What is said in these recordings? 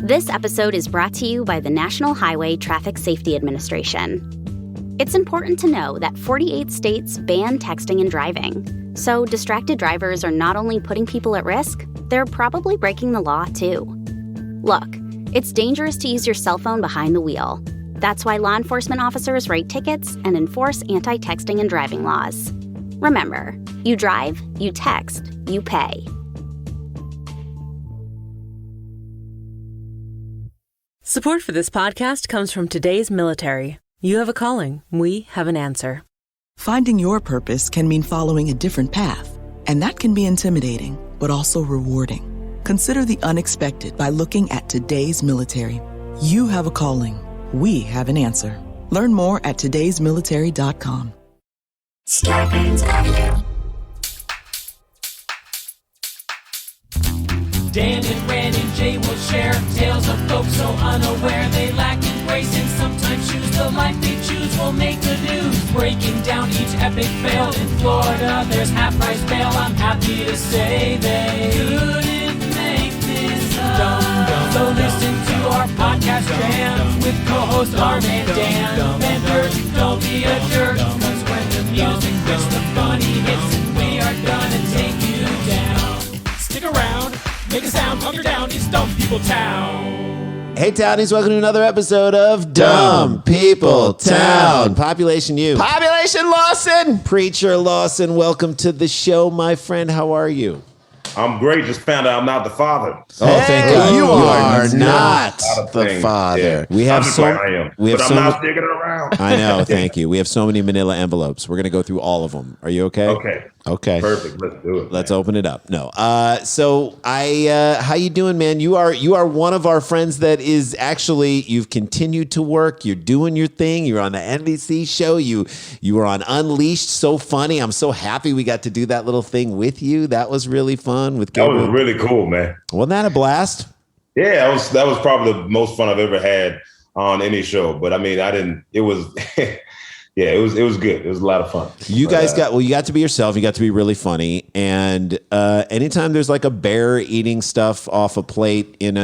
This episode is brought to you by the National Highway Traffic Safety Administration. It's important to know that 48 states ban texting and driving. So distracted drivers are not only putting people at risk, they're probably breaking the law too. Look, it's dangerous to use your cell phone behind the wheel. That's why law enforcement officers write tickets and enforce anti-texting and driving laws. Remember, you drive, you text, you pay. Support for this podcast comes from today's military. You have a calling. We have an answer. Finding your purpose can mean following a different path, and that can be intimidating, but also rewarding. Consider the unexpected by looking at today's military. You have a calling. We have an answer. Learn more at todaysmilitary.com. Scarpins Avenue. Dan and Ran and Jay will share tales of folks so unaware they lack in grace and sometimes choose the life they choose will make the news. Breaking down each epic fail in Florida, there's half-price bail. I'm happy to say they couldn't make this up. So listen to our podcast jams with co-host Arm and Dan. Bender, don't be a jerk, cause when the music hits, the funny hits, and we are gonna take you down. Stick around. Make a sound, hunker down, it's Dumb People Town. Hey, Townies, welcome to another episode of Dumb People Town. Population you. Population Lawson. Preacher Lawson, welcome to the show, my friend. How are you? I'm great. Just found out I'm not the father. Oh, thank God. You are not the thing. father. Yeah. We have I'm just so like I am. we have but so I'm not ma- sticking around. I know, thank you. We have so many manila envelopes. We're going to go through all of them. Are you okay? Okay. Perfect. Let's do it. Let's open it up. No. So how you doing, man? You are one of our friends that is actually, you've continued to work. You're doing your thing. You're on the NBC show. You were on Unleashed. So funny. I'm so happy we got to do that little thing with you. That was really fun with That Gabriel. was really cool, man. Wasn't that a blast? Yeah, that was probably the most fun I've ever had on any show. But I mean, it was yeah, it was good. It was a lot of fun. You guys you got to be yourself. You got to be really funny. And anytime there's like a bear eating stuff off a plate and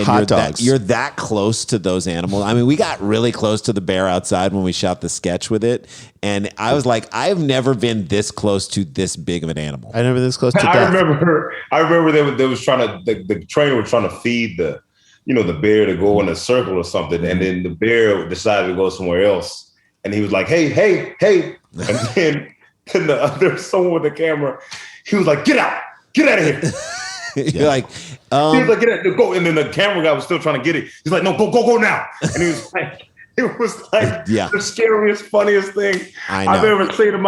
Hot dogs. You're that close to those animals. I mean, we got really close to the bear outside when we shot the sketch with it. And I was like, I've never been this close to this big of an animal. I never this close to death. I remember they was trying to the trainer was trying to feed the bear to go in a circle or something, and then the bear decided to go somewhere else. And he was like, hey. And then the other, someone with the camera, he was like, get out of here. You're like, he was like, get out, go. And then the camera guy was still trying to get it. He's like, no, go now. And he was like, it was like the scariest, funniest thing I've ever seen in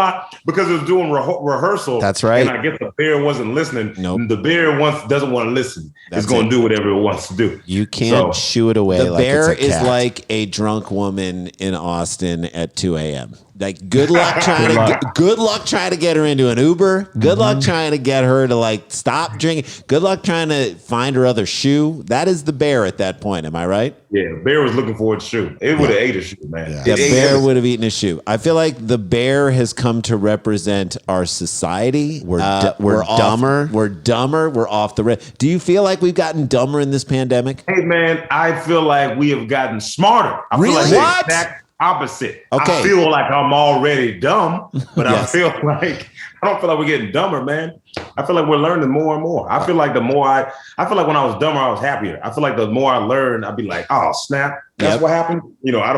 because it was doing rehearsal. That's right. And I guess the bear wasn't listening. Nope. The bear doesn't want to listen. It's going to do whatever it wants to do. You can't shoo it away. The bear it's a cat. is like a drunk woman in Austin at 2 a.m. Like, good luck trying to get her into an Uber. Good luck trying to get her to like stop drinking. Good luck trying to find her other shoe. That is the bear at that point. Am I right? Yeah, the bear was looking for its shoe. It would have ate a shoe, man. Yeah. The bear would have eaten a shoe. I feel like the bear has come to represent our society. We're dumber. We're dumber. We're off the rail. Do you feel like we've gotten dumber in this pandemic? Hey, man, I feel like we have gotten smarter. I feel like the exact opposite. Okay. I feel like I'm already dumb, but I don't feel like we're getting dumber, man. I feel like we're learning more and more. I feel like the more I feel like when I was dumber, I was happier. I feel like the more I learned, I'd be like, oh snap, that's what happened. I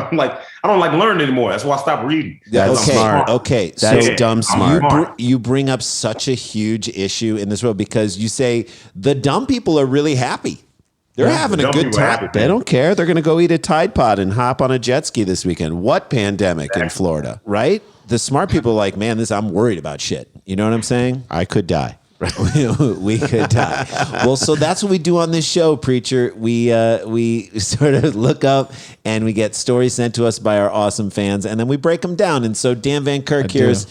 don't like learning anymore. That's why I stopped reading. That's smart. Okay, that's dumb smart. You bring up such a huge issue in this world because you say the dumb people are really happy. They're having a good time. They don't care. They're going to go eat a Tide Pod and hop on a jet ski this weekend. What pandemic in Florida, right? The smart people are like, man, I'm worried about shit. You know what I'm saying? I could die. We could die. Well, so that's what we do on this show, Preacher. We sort of look up and we get stories sent to us by our awesome fans, and then we break them down. And so Dan Van Kirk hit us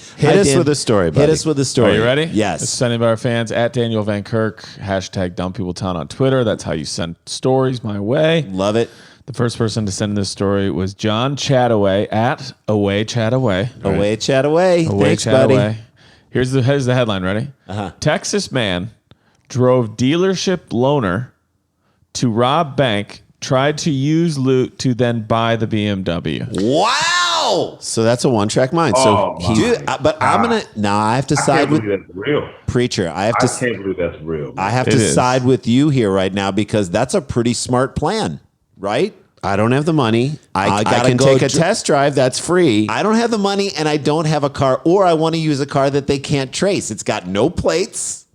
with a story, buddy. Hit us with a story. Are you ready? Yes. It's sent in by our fans at Daniel Van Kirk, #DumbPeopleTown on Twitter. That's how you send stories my way. Love it. The first person to send this story was John Chataway at Away Chataway. Away Chataway. Thanks, Chataway. buddy. Here's the headline. Ready? Texas man drove dealership loaner to rob bank tried to use loot to then buy the BMW. Wow. So that's a one-track mind. I'm gonna now. I have to side with that's real. Preacher. I can't believe that's real. I have to side with you here right now because that's a pretty smart plan, right? I don't have the money. I gotta can go take a test drive. That's free. I don't have the money and I don't have a car, or I want to use a car that they can't trace. It's got no plates.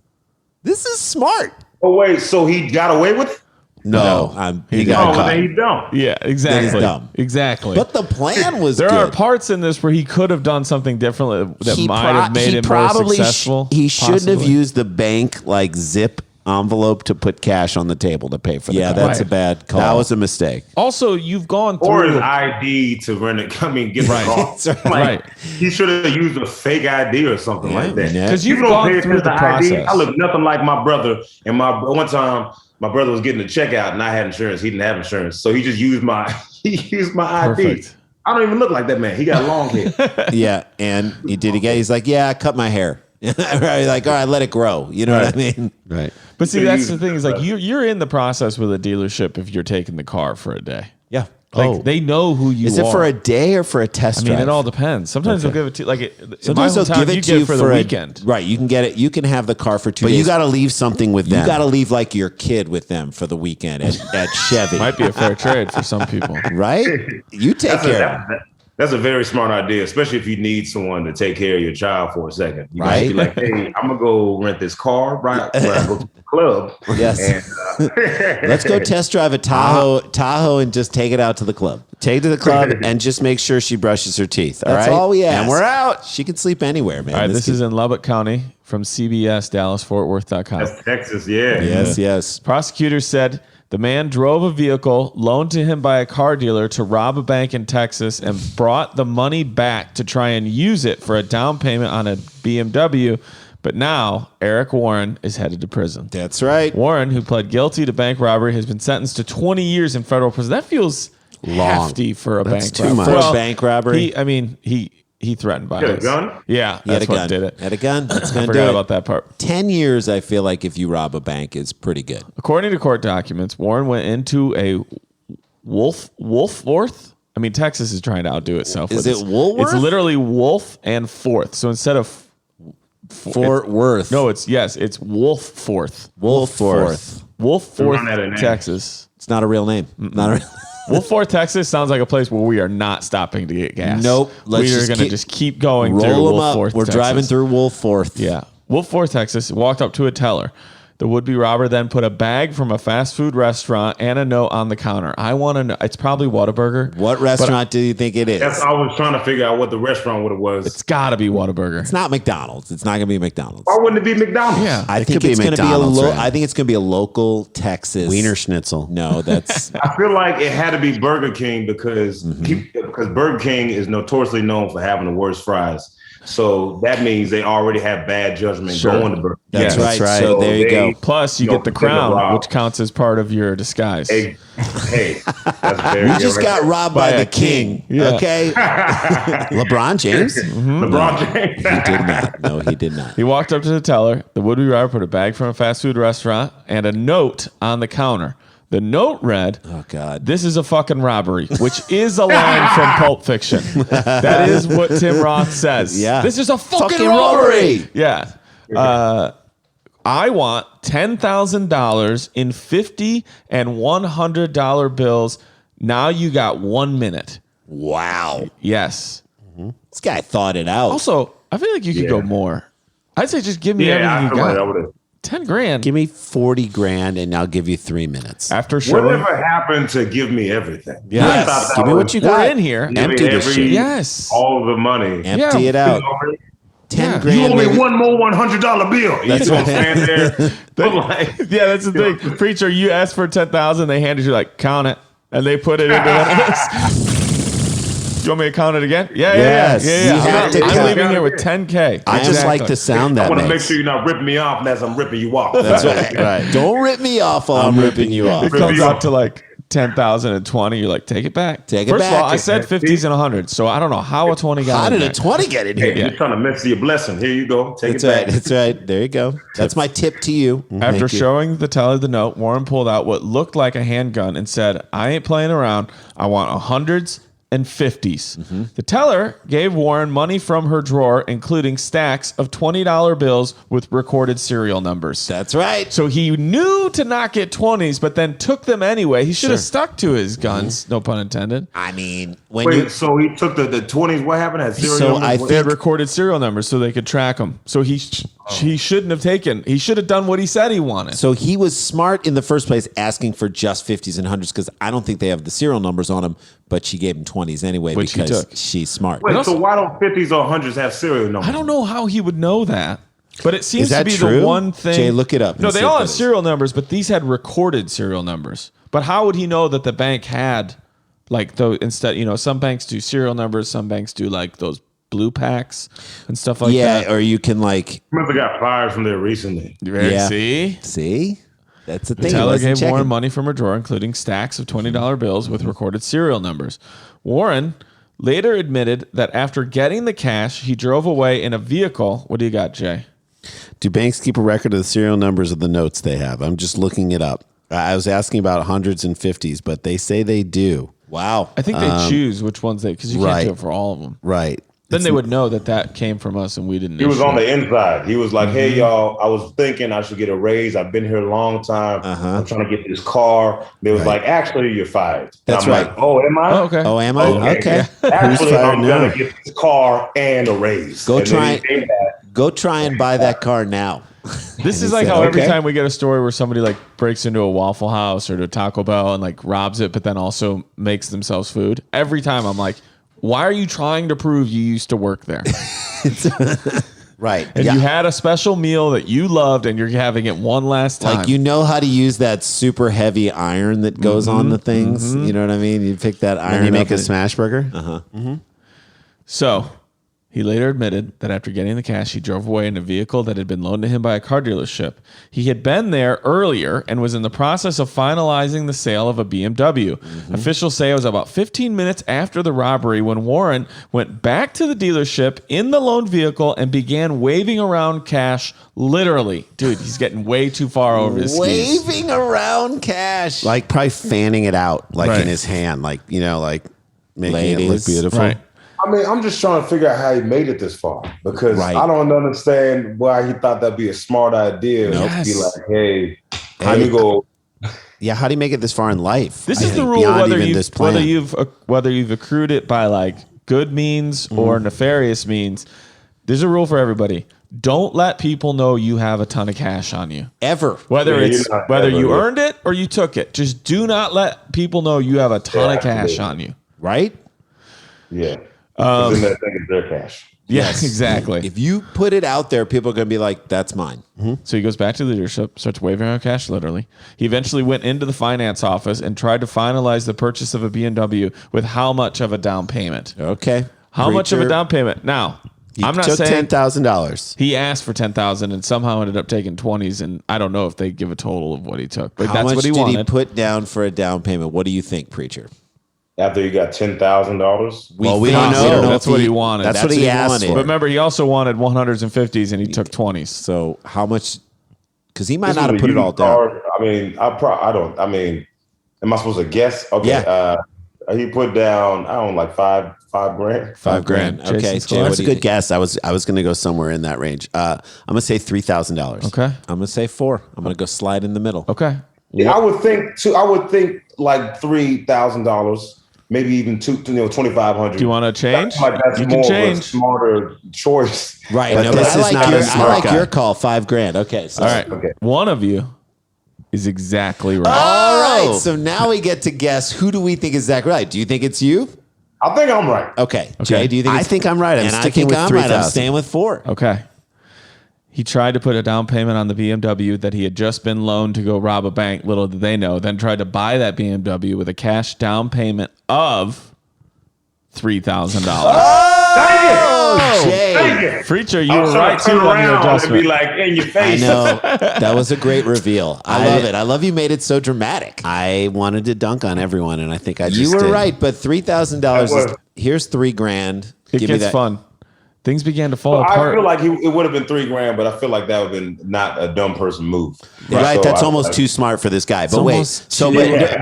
This is smart. Oh wait, so he got away with it? No, he got caught. Then he dumb. Yeah, exactly. That is dumb. Exactly. But the plan was there good. are parts in this where he could have done something different that might have made him more successful. He shouldn't have used the bank like zip envelope to put cash on the table to pay for the car. That's a bad call. That was a mistake. Also, you've gone through Or his ID to rent it. I mean, get the car. Right. He should have used a fake ID or something like that. Because you've gone through the process. I look nothing like my brother. And one time, my brother was getting a checkout and I had insurance. He didn't have insurance, so he just used my ID. Perfect. I don't even look like that man. He got long hair. Yeah, and he did again. He's like, I cut my hair. Right, like, all right, let it grow. You know what I mean? Right. But see, that's the thing is like you're in the process with a dealership if you're taking the car for a day. Yeah. Like they know who you are. Is it for a day or for a test drive? I mean, it all depends. Sometimes they'll give it to Sometimes they'll give it to you for the weekend. Right. You can get it. You can have the car for 2 days. But you got to leave something with them. You got to leave like your kid with them for the weekend at Chevy. Might be a fair trade for some people. Right? You take care of it. That's a very smart idea, especially if you need someone to take care of your child for a second. You right? Be like, hey, I'm gonna go rent this car, right? When I go to the club. Yes. And, let's go test drive a Tahoe and just take it out to the club. Take it to the club and just make sure she brushes her teeth. That's all we ask. And we're out. She can sleep anywhere, man. All right, this is in Lubbock County from CBS, DallasFortWorth.com. That's Texas, yeah. Yes. Prosecutors said the man drove a vehicle loaned to him by a car dealer to rob a bank in Texas and brought the money back to try and use it for a down payment on a BMW. But now Eric Warren is headed to prison. That's right. Warren, who pled guilty to bank robbery, has been sentenced to 20 years in federal prison. That feels hefty for a bank robbery. For a bank robbery? He threatened violence. He had a gun? Yeah, that's what did it. Had a gun. That's I forgot about that part. 10 years, I feel like, if you rob a bank is pretty good. According to court documents, Warren went into a Wolfworth. I mean, Texas is trying to outdo itself. Is it Woolworth? It's literally Wolf and Forth. So instead of Fort Worth. No, it's Wolfforth. Wolfforth, Texas. It's not a real name. Not a real Wolfforth, Texas sounds like a place where we are not stopping to get gas. Nope. We are going to just keep going through roll them up. Wolfforth, We're Texas. driving through Wolfforth. Yeah. Wolfforth, Texas, walked up to a teller. The would-be robber then put a bag from a fast food restaurant and a note on the counter. I want to know. It's probably Whataburger. What restaurant do you think it is? I was trying to figure out what the restaurant would have was. It's got to be Whataburger. It's not McDonald's. It's not going to be McDonald's. Why wouldn't it be McDonald's? Yeah. I think it's going to be I think it's going to be a local Texas Wiener Schnitzel. No, that's. I feel like it had to be Burger King because Burger King is notoriously known for having the worst fries. So that means they already have bad judgment going to Burger King. That's right. So there you go. Plus, you get the crown, which counts as part of your disguise. Hey, that's very we just got robbed by the king. Yeah. Okay. LeBron James? LeBron James. He did not. No, he did not. He walked up to the teller. The would-be robber put a bag from a fast food restaurant and a note on the counter. The note read, "Oh God, this is a fucking robbery," which is a line from Pulp Fiction. That is what Tim Roth says. Yeah, this is a fucking robbery. Yeah. I want $10,000 in $50 and $100 bills. Now you got 1 minute. Wow. Yes. This guy thought it out. Also, I feel like you could go more. I'd say just give me everything you got. 10 grand. Give me 40 grand and I'll give you 3 minutes. After showing. Whatever happened to give me everything? Yes. Give me what you got. We're in here. Empty this shit. Yes. All of the money. Empty it out. 10 grand. You owe me maybe. one more $100 bill. That's you right. stand there. Yeah, that's the thing. Preacher, you asked for 10,000, they handed you like, count it. And they put it into that. You want me to count it again? Yes. Yeah. You have to I'm count. leaving here with 10K. I just like the sound I that want to make makes. sure you're not ripping me off as I'm ripping you off. That's right. Don't rip me off while I'm ripping you off. It comes out to like 10,000 and 20, you're like, take it back. Take it First back. of all, I said 50s and 100s, so I don't know how a 20 got How in did there. a 20 get in here? You're trying to mess your blessing. Here you go. Take That's it right. back. That's right. There you go. That's my tip to you. After Thank you. showing the teller the note, Warren pulled out what looked like a handgun and said, I ain't playing around. I want 100s and 50s. Mm-hmm. The teller gave Warren money from her drawer, including stacks of $20 bills with recorded serial numbers. That's right. So he knew to not get 20s, but then took them anyway. He should have Sure. stuck to his guns, no pun intended. I mean, when Wait, you so he took the 20s. What happened? Had serial So numbers? I What- They had think- recorded serial numbers so they could track them. So he shouldn't have taken. He should have done what he said he wanted. So he was smart in the first place asking for just 50s and 100s because I don't think they have the serial numbers on them, but she gave him 20s anyway Which he because took. she's smart. Wait, so why don't 50s or 100s have serial numbers? I don't know how he would know that, but it seems Is that to be true? the one thing. Jay, look it up No, and they see if all that have is. serial numbers, but these had recorded serial numbers. But how would he know that the bank had, like, though? Instead, some banks do serial numbers, some banks do like those blue packs and stuff like Yeah, that. or you can like Must have got fired from there recently. Yeah. See. That's the The thing. he teller wasn't gave checking. Warren money from her drawer, including stacks of $20 bills with recorded serial numbers. Warren later admitted that after getting the cash, he drove away in a vehicle. What do you got, Jay? Do banks keep a record of the serial numbers of the notes they have? I'm just looking it up. I was asking about 100s and 50s, but they say they do. Wow. I think they choose which ones because you can't right. do it for all of them. Right. Then they would know that came from us and we didn't. He was issue on it. the inside. He was like, "Hey, y'all, I was thinking I should get a raise. I've been here a long time. I'm trying to get this car." They was like, "Actually, you're fired." And That's I'm right. like, "Oh, am I? Oh, okay. Oh, am I? Okay. Actually, fired I'm now? gonna get this car and a raise." Go And then try he it. came back. Go try and buy that car now. This is he like said, how every okay. time we get a story where somebody like breaks into a Waffle House or to Taco Bell and like robs it, but then also makes themselves food. Every time I'm like, why are you trying to prove you used to work there? Right. And you had a special meal that you loved and you're having it one last time. Like, you know how to use that super heavy iron that goes on the things. You know what I mean? You pick that iron And you make up a and- smash burger? So he later admitted that after getting the cash, he drove away in a vehicle that had been loaned to him by a car dealership. He had been there earlier and was in the process of finalizing the sale of a BMW. Officials say it was about 15 minutes after the robbery when Warren went back to the dealership in the loaned vehicle and began waving around cash. Literally, dude, he's getting way too far over his skis. Waving around cash. Like probably fanning it out, like Right. in his hand, like, like making it look Ladies. beautiful. Right. I mean, I'm just trying to figure out how he made it this far because Right. I don't understand why he thought that'd be a smart idea to be Yes. like, "Hey, let me go." Yeah, how do you make it this far in life? This I is the think, rule beyond whether even you've this plan. whether you've accrued it by like good means or nefarious means. There's a rule for everybody. Don't let people know you have a ton of cash on you. Ever. Whether Yeah, it's you're not whether ever, you yeah. earned it or you took it. Just do not let people know you have a ton Yeah, of cash absolutely. on you. Right? Yeah, 'cause then that thing is their cash. Yes, exactly. If you put it out there, people are going to be like, that's mine. So he goes back to the dealership, starts waving around cash, literally. He eventually went into the finance office and tried to finalize the purchase of a BMW with how much of a down payment? Okay. How much of a Preacher. down payment? Now, I'm not took saying $10,000. he asked for 10,000 and somehow ended up taking 20s, and I don't know if they give a total of what he took, but How that's much what he did wanted. he put down for a down payment? What do you think, Preacher? After you got $10,000, Well, we think- don't know. That's if what he wanted. That's what he asked wanted. for. But remember, he also wanted 100s and 50s, and he took 20s. So how much? Because he might this not have was a put it all used down. car. I mean, I don't. I mean, am I supposed to guess? Okay. Yeah. He put down, I don't know, like $5 grand. $5,000. Okay. Jason's Jay, close. what That's do a you good think? guess. I was going to go somewhere in that range. I'm going to say $3,000. Okay. I'm going to say 4. I'm going to go slide in the middle. Okay. Yeah, I would think too. I would think like $3,000, maybe even $2,500. Do you want to change? That's You more can of a change. smarter choice. Right. But no, this I is like not your, a I smart like guy. your call. $5,000. Okay. So. All right. Okay. One of you is exactly right. All right. So now we get to guess who do we think is exactly right? Do you think it's you? I think I'm right. Okay. Jay, do you think I think I'm right. I'm and I sticking think with I'm right. I'm 3,000. staying with 4. Okay. He tried to put a down payment on the BMW that he had just been loaned to go rob a bank. Little did they know. Then tried to buy that BMW with a cash down payment of $3,000. Oh, Jay. Preacher, you I were was trying right to too turn on your around and adjustment. be like in your I face. know. That was a great reveal. I love it. I love you made it so dramatic. I wanted to dunk on everyone, and I think I just You were did. right, but $3,000 is here's $3,000. It Give me gets that. fun. Things began to fall I apart. feel like it would have been $3,000, but I feel like that would have been not a dumb person move. Right, So that's I- almost too smart for this guy. But almost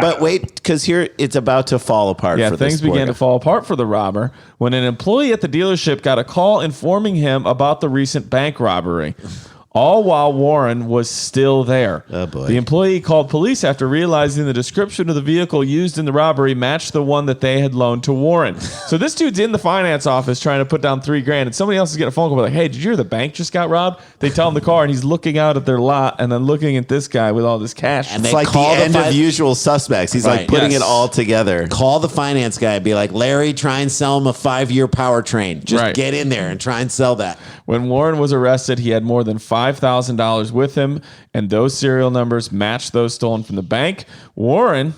but wait, because here it's about to fall apart. Yeah, for this things poor began guy. to fall apart for the robber when an employee at the dealership got a call informing him about the recent bank robbery. All while Warren was still there. Oh, boy. The employee called police after realizing the description of the vehicle used in the robbery matched the one that they had loaned to Warren. So this dude's in the finance office trying to put down $3,000, and somebody else is getting a phone call like, "Hey, did you hear the bank just got robbed?" They tell him the car, and he's looking out at their lot and then looking at this guy with all this cash. And It's they like the call the end fi- of Usual Suspects. He's Right. like putting Yes. it all together. Call the finance guy and be like, Larry, try and sell him a 5-year powertrain. Just Right. get in there and try and sell that. When Warren was arrested, he had more than $5,000 with him, and those serial numbers matched those stolen from the bank. Warren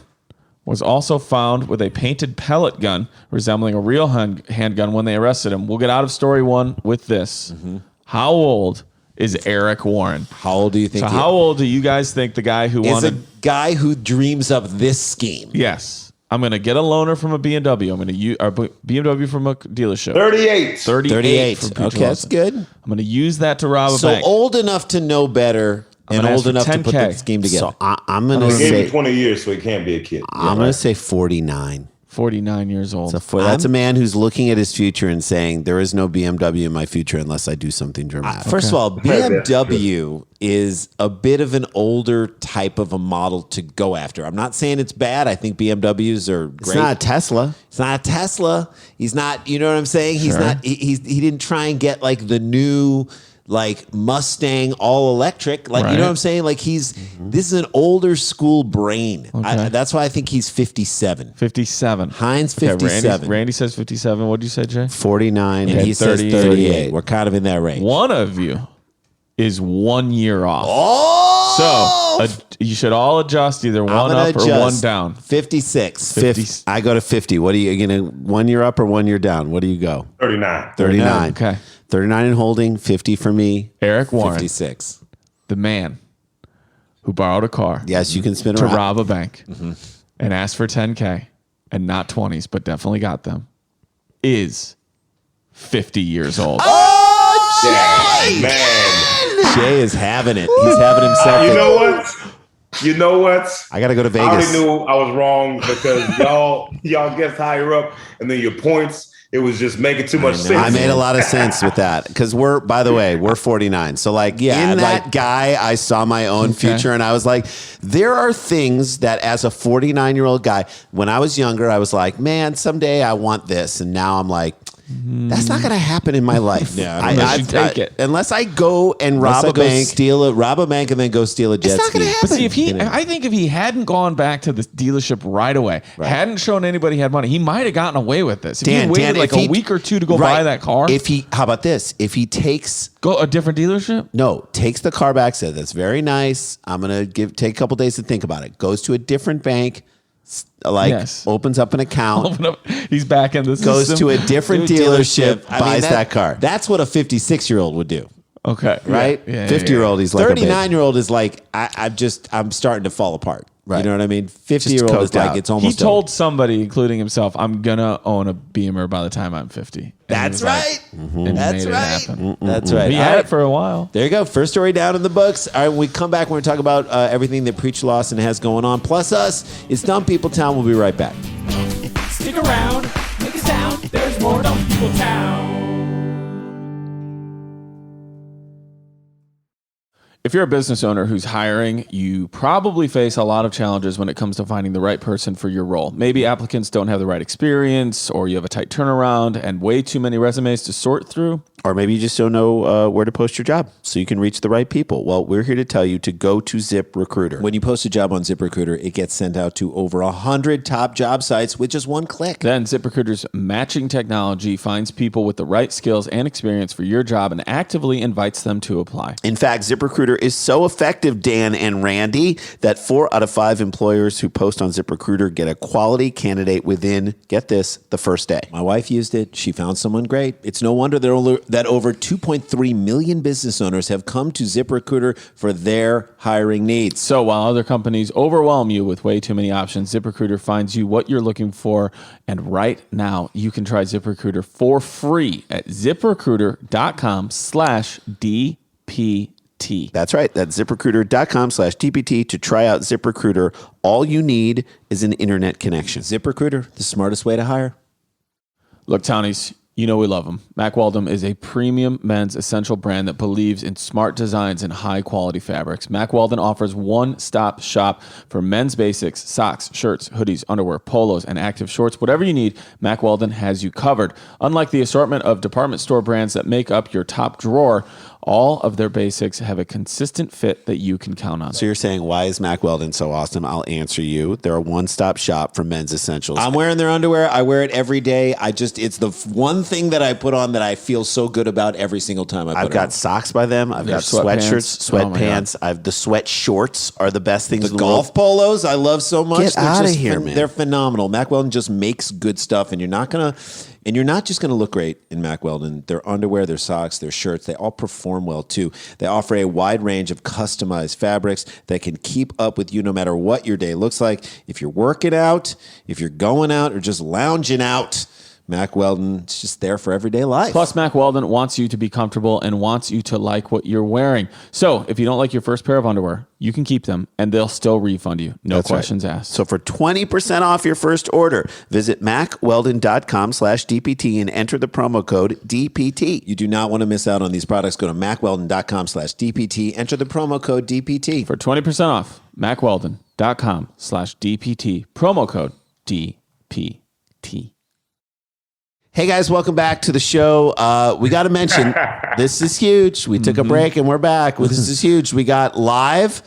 was also found with a painted pellet gun resembling a real handgun when they arrested him. We'll get out of story one with this. How old is Eric Warren? How old do you think So he how old do you guys think the guy who is? A wanted... guy who dreams up this scheme. Yes. I'm going to get a loaner from a BMW. I'm going to use a BMW from a dealership. 38. 38. for 38. Preacher Okay, that's Lawson. good. I'm going to use that to rob a So bank. old enough to know better and gonna ask old for enough to put 10K. the scheme together. So I'm gonna He gave me say 20 years, so he can't be a kid. I'm gonna say 49. 49 years old. That's a man who's looking at his future and saying, there is no BMW in my future unless I do something dramatic. First of all, BMW is a bit of an older type of a model to go after. I'm not saying it's bad. I think BMWs are great. It's not a Tesla. It's not a Tesla. He's not, you know what I'm saying? He's not, he didn't try and get like the new, like Mustang all electric. Like, you Right. know what I'm saying? Like this is an older school brain. That's why I think he's 57. 57. Heinz Okay, 57. Randy says 57. What did you say, Jay? 49. And he says 38. 38. We're kind of in that range. One of you is 1 year off. Oh! So you should all adjust either I'm one gonna up or adjust. one down. 56. 50. I go to 50. What are you going to, 1 year up or 1 year down? What do you go? 39. 39. Okay. 39 in holding, 50 for me. Eric Warren, 56. the man who borrowed a car Yes, you can spin to around. rob a bank and asked for 10K and not 20s, but definitely got them, is 50 years old. Yeah, man. Jay is having it. He's having himself. You know what? You know what? I got to go to I already Vegas. knew I was wrong because y'all guessed higher up, and then your points, it was just making too much sense. I made a lot of sense with that because by the way, we're 49. So like Yeah, in that like- guy, I saw my own future and I was like, there are things that as a 49-year-old guy, when I was younger, I was like, man, someday I want this. And now I'm like, that's not going to happen in my life. Yeah, unless you take it. Unless I go and Unless rob I a go bank. rob a bank and then go steal a jet not ski. gonna But see, I think if he hadn't gone back to the dealership right away, hadn't shown anybody he had money, he might have gotten away with this. If he had waited like a week or two to go buy that car, How about this? If he takes go a different dealership. takes the car back, says that's very nice. I'm gonna take a couple days to think about it. Goes to a different bank, opens up an account, He's back in the goes system. to a different dealership, buys that car. That's what a 56-year-old would do. Okay, Right? Yeah, 50-year-old, he's like 39-year-old is like, I'm starting to fall apart. Right. You know what I mean? 50-year-old is coked like, out. it's almost He told somebody, including himself, "I'm gonna own a Beamer by the time I'm 50." And he That's was like- right. and That's made it right. happen. That's right. He All had right. it for a while. There you go. First story down in the books. All right, when we come back, we're going to talk about everything that Preacher Lawson has going on. Plus us. It's Dumb People Town. We'll be right back. Stick around, make a sound. There's more Dumb People Town. If you're a business owner who's hiring, you probably face a lot of challenges when it comes to finding the right person for your role. Maybe applicants don't have the right experience, or you have a tight turnaround and way too many resumes to sort through. Or maybe you just don't know where to post your job so you can reach the right people. Well, we're here to tell you to go to ZipRecruiter. When you post a job on ZipRecruiter, it gets sent out to over 100 top job sites with just one click. Then ZipRecruiter's matching technology finds people with the right skills and experience for your job and actively invites them to apply. In fact, ZipRecruiter is so effective, Dan and Randy, that 4 out of 5 employers who post on ZipRecruiter get a quality candidate within, get this, the first day. My wife used it. She found someone great. It's no wonder that over 2.3 million business owners have come to ZipRecruiter for their hiring needs. So while other companies overwhelm you with way too many options, ZipRecruiter finds you what you're looking for. And right now, you can try ZipRecruiter for free at ZipRecruiter.com/DPT. That's right. That's ZipRecruiter.com/DPT to try out ZipRecruiter. All you need is an internet connection. ZipRecruiter, the smartest way to hire. Look, Townies, you know we love them. Mack Weldon is a premium men's essential brand that believes in smart designs and high-quality fabrics. Mack Weldon offers one-stop shop for men's basics, socks, shirts, hoodies, underwear, polos, and active shorts. Whatever you need, Mack Weldon has you covered. Unlike the assortment of department store brands that make up your top drawer, all of their basics have a consistent fit that you can count on. So you're saying, why is Mack Weldon so awesome? I'll answer you. They're a one-stop shop for men's essentials. I'm wearing their underwear. I wear it every day. It's the one thing that I put on that I feel so good about every single time I put it on. I've got socks by them. I've got sweatshirts, sweatpants. The sweat shorts are the best things in the world. Golf polos I love so much. Get out of here, man. They're phenomenal. Mack Weldon just makes good stuff, and you're not just going to look great in Mack Weldon. Their underwear, their socks, their shirts, they all perform well too. They offer a wide range of customized fabrics that can keep up with you no matter what your day looks like. If you're working out, if you're going out, or just lounging out, Mack Weldon is just there for everyday life. Plus, Mack Weldon wants you to be comfortable and wants you to like what you're wearing. So if you don't like your first pair of underwear, you can keep them and they'll still refund you. No questions asked. So for 20% off your first order, visit MackWeldon.com/DPT and enter the promo code DPT. You do not want to miss out on these products. Go to MackWeldon.com/DPT. Enter the promo code DPT. For 20% off, MackWeldon.com/DPT. Promo code DPT. Hey guys, welcome back to the show. We got to mention, this is huge. We took a break and we're back. This is huge. We got live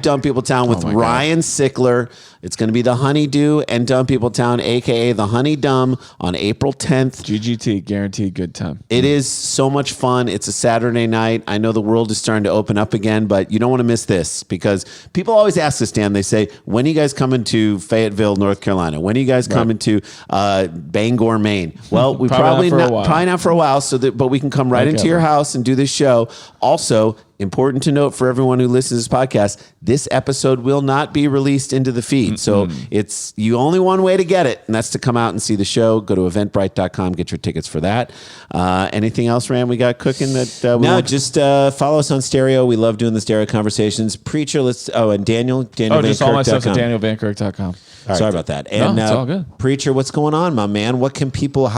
Dumb People Town with Ryan Sickler. It's going to be the Honeydew and Dumb People Town, a.k.a. the Honey Dumb, on April 10th. GGT, guaranteed good time. It is so much fun. It's a Saturday night. I know the world is starting to open up again, but you don't want to miss this because people always ask us, Dan, they say, when are you guys coming to Fayetteville, North Carolina? When are you guys coming to Bangor, Maine? Well, we probably not for a while, but we can come right into your house and do this show. Also, important to note for everyone who listens to this podcast, this episode will not be released into the feed. So it's you only one way to get it, and that's to come out and see the show. Go to eventbrite.com, get your tickets for that. Anything else, Ram, we got cooking that just follow us on Stereo. We love doing the Stereo Conversations. Preacher, and Daniel just all my stuff at danielvankirk.com. Sorry about that. And it's all good. Preacher, what's going on, my man? How can people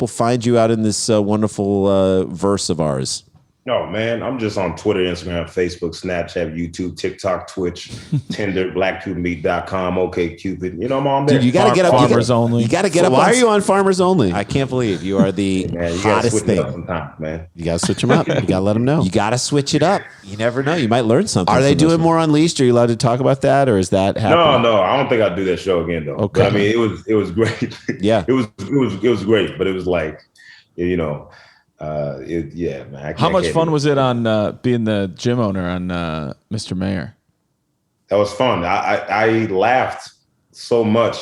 find you out in this wonderful verse of ours? Oh, man, I'm just on Twitter, Instagram, Facebook, Snapchat, YouTube, TikTok, Twitch, Tinder, blackcubemeat.com, OkCupid. You know, I'm on there. Dude, you got to get up. Farmers Only. You got to get up. Why are you on Farmers Only? I can't believe you are the hottest thing. Sometimes, man. You got to switch them up. You got to let them know. You got to switch it up. You never know. You might learn something. Are they doing more Unleashed? Are you allowed to talk about that, or is that happening? No. I don't think I'll do that show again, though. Okay. But, I mean, it was great. Yeah. it was great, but it was like, you know. Man. How much fun was it on being the gym owner on Mr. Mayor? That was fun. I laughed so much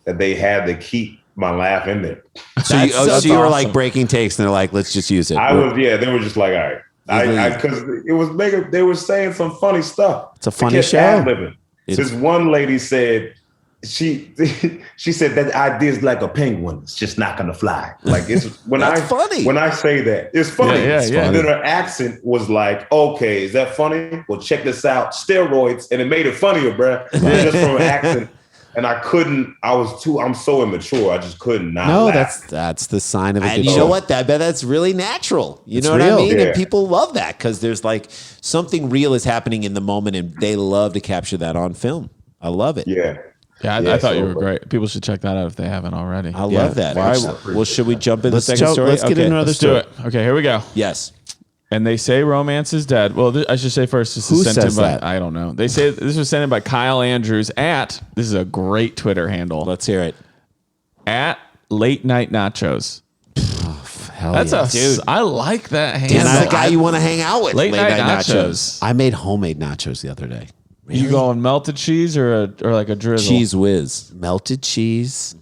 that they had to keep my laugh in there. So you were like breaking takes, and they're like, "Let's just use it." They were just like, "All right," because it was they were saying some funny stuff. It's a funny show. This one lady said. She said that idea is like a penguin. It's just not gonna fly. Like it's funny. When I say that, it's funny. Yeah. And then her accent was like, "Okay, is that funny? Well, check this out. Steroids," and it made it funnier, bruh. Just from her accent. And I'm so immature. I just couldn't not. No, laugh. that's the sign of a good you show. know what? I bet that's really natural. It's what real. I mean? Yeah. And people love that because there's like something real is happening in the moment, and they love to capture that on film. I love it. Yeah. Yeah, I thought you were great. People should check that out if they haven't already. I love that. All right. Well, should we jump into the second story? Let's get into another Let's story. do it. Okay, here we go. Yes. And they say romance is dead. Well, I should say first, this Who is sent says in by, that? I don't know. They say this was sent in by Kyle Andrews this is a great Twitter handle, Let's hear it. at Late Night Nachos. Hell That's yeah. a dude. I like that handle. That's the guy you want to hang out with. Late Night Nachos. I made homemade nachos the other day. You going melted cheese or like a drizzle? Cheese whiz. Melted cheese.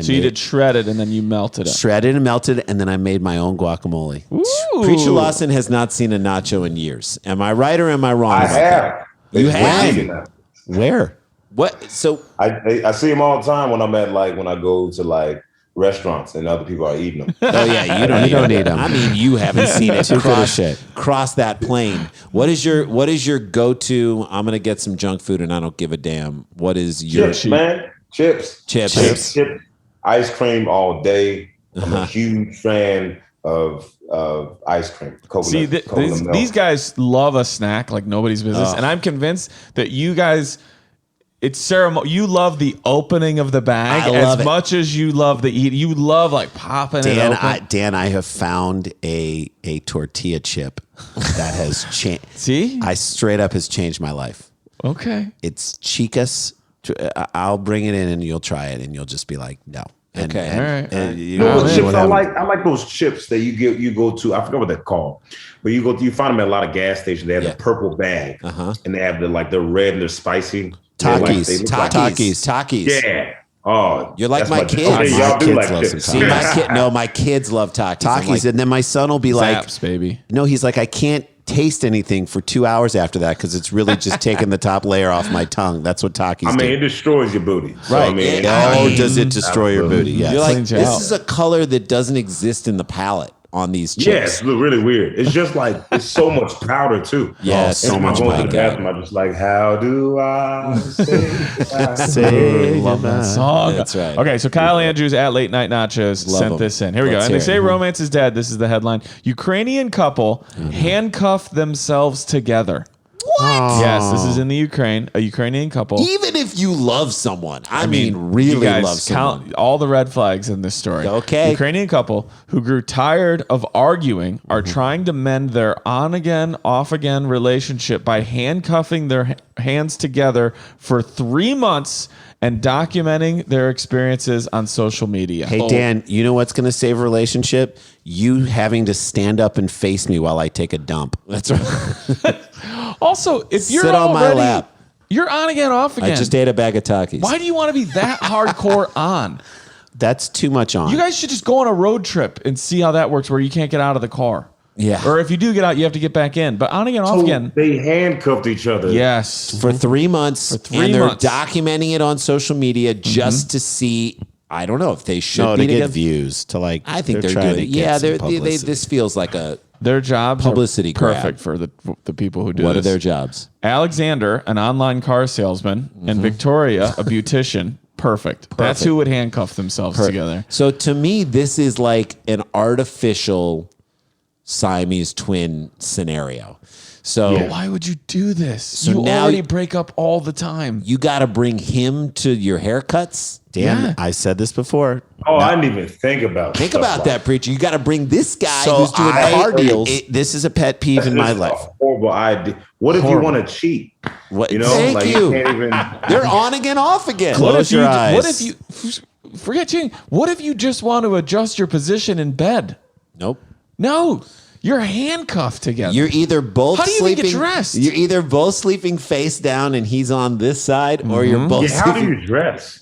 So you did shredded and then you melted it. Shredded and melted, and then I made my own guacamole. Ooh. Preacher Lawson has not seen a nacho in years. Am I right or am I wrong? I about that? have. You It's have? vegan. Where? What? So I see them all the time when I'm at when I go to restaurants and other people are eating them. oh yeah, you don't need them. I mean, you haven't seen it. Too good of shit. Cross that plane. What is your go-to? I'm gonna get some junk food and I don't give a damn. What is your Chips, man. Chips. Chips. Ice cream all day. I'm a huge fan of ice cream. See, Coconut milk. these guys love a snack like nobody's business, and I'm convinced that you guys, it's ceremony. You love the opening of the bag I love as it. much as you love the eat. You love like popping it open. Dan, I have found a tortilla chip that has changed. See? I straight up has changed my life. Okay. It's Chicas. I'll bring it in and you'll try it and you'll just be like, no. And, Okay. and- All right. and you You know know, what chips I whatever. like? I like those chips that you go to. I forgot what they're called, but you find them at a lot of gas stations. They have the purple bag, and they have they're red and they're spicy. Takis. They look like- Takis. Yeah. Oh, You're like that's my kids. Okay, My y'all do kids like love chips. some My kids love Takis. I'm Takis, like, and then my son will be like, Zaps, baby. no, he's like, I can't taste anything for 2 hours after that because it's really just taking the top layer off my tongue. That's what Takis I mean, do. it destroys your booty. So, Right. I mean, Does it destroy your booty? Yes. You're like, Cleans you this out. is a color that doesn't exist in the palate on these chips. yeah, it's really weird. It's just like it's so much powder too. Yeah, so And when much I go to the powder. bathroom, I'm just like, how do I say? Say Love that goodbye. song. That's right. Okay, so Kyle Andrews at Late Night Nachos Love sent him. this in. Here we Let's go. And hear they say it. romance is dead. This is the headline. Ukrainian couple handcuff themselves together. What? Yes, this is in the Ukraine. A Ukrainian couple. Even if you love someone, I mean, really you guys love someone. count all the red flags in this story. Okay. Ukrainian couple who grew tired of arguing are trying to mend their on again, off again relationship by handcuffing their hands together for 3 months and documenting their experiences on social media. Hey, Dan, you know what's going to save a relationship? You having to stand up and face me while I take a dump. That's right. Also, if you're Sit on my already, lap. you're on again, off again. I just ate a bag of Takis. Why do you want to be that hardcore on? That's too much on. You guys should just go on a road trip and see how that works where you can't get out of the car. Yeah. Or if you do get out, you have to get back in. But on again, off So again. they handcuffed each other. Yes. For 3 months, For 3 and they're months. documenting it on social media just to see. I don't know if they should no, be to get together. views, to like. I think they're trying doing. to get Yeah, some they publicity. this feels like a. Their jobs Publicity are grab. perfect for the people who do What this. are their jobs? Alexander, an online car salesman, and Victoria, a beautician. Perfect. That's who would handcuff themselves together. So to me, this is like an artificial Siamese twin scenario. So Why would you do this? So you now- already break up all the time. you got to bring him to your haircuts. Dan, Yeah. I said this before. Oh, I didn't even think about. Think stuff about like that, preacher. You got to bring this guy So who's doing car deals. This is a pet peeve in my That's life. a horrible idea. What if you want to cheat? What? You know, Thank like you. can't even. They're on again, off again. Close What if your you? eyes. What if you? Forget cheating. What if you just want to adjust your position in bed? Nope. No, you're handcuffed together. You're either both How do you even sleeping. get dressed? You're either both sleeping face down and he's on this side, or you're both Yeah, how do sleeping. you dress?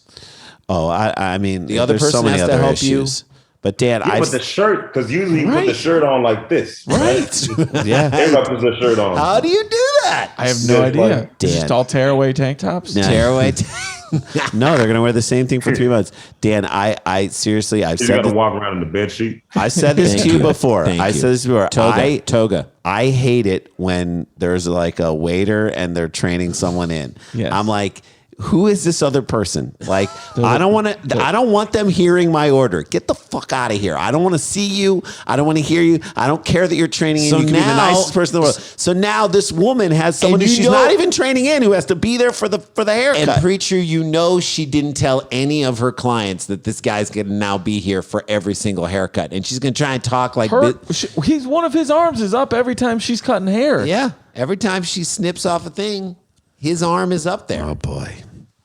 Oh, I mean, The other there's person so many has to other help you. issues. But Dan, Yeah, I with the shirt, because usually you put the Right. shirt on like this. Right. yeah. Everybody puts their shirt on. How do you do that? I have no Just idea. like- Just Dan. all tearaway tank tops. Yeah. Tearaway. No, they're gonna wear the same thing for 3 months. Dan, I seriously, I've You said got to this, walk around in the bed sheet. I said this Thank to you you. before. Thank I you. said this before. Toga. I hate it when there's like a waiter and they're training someone in. Yes. I'm like, who is this other person? Like, I don't want them hearing my order. Get the fuck out of here. I don't want to see you. I don't want to hear you. I don't care that you're training in. So you can be the now- nicest person in the world. So now this woman has someone who And you she's know- not even training in who has to be there for the haircut. And preacher, you know she didn't tell any of her clients that this guy's going to now be here for every single haircut, and she's going to try and talk like He's one of his arms is up every time she's cutting hair. yeah. Every time she snips off a thing, his arm is up there. Oh boy.